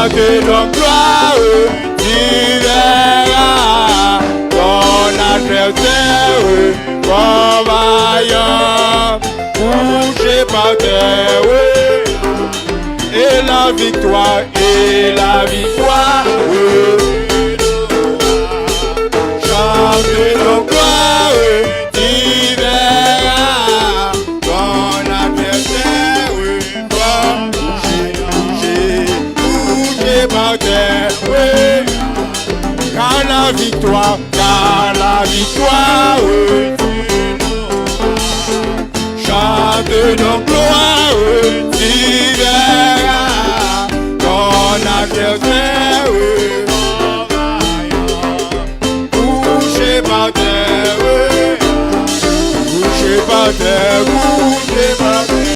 chante ton gloire, tu verras ton adversaire, ton vaillant, couché par terre, et la victoire, chante ton gloire, tu verras ton adversaire, couché par terre, car la victoire, chante ton gloire, tu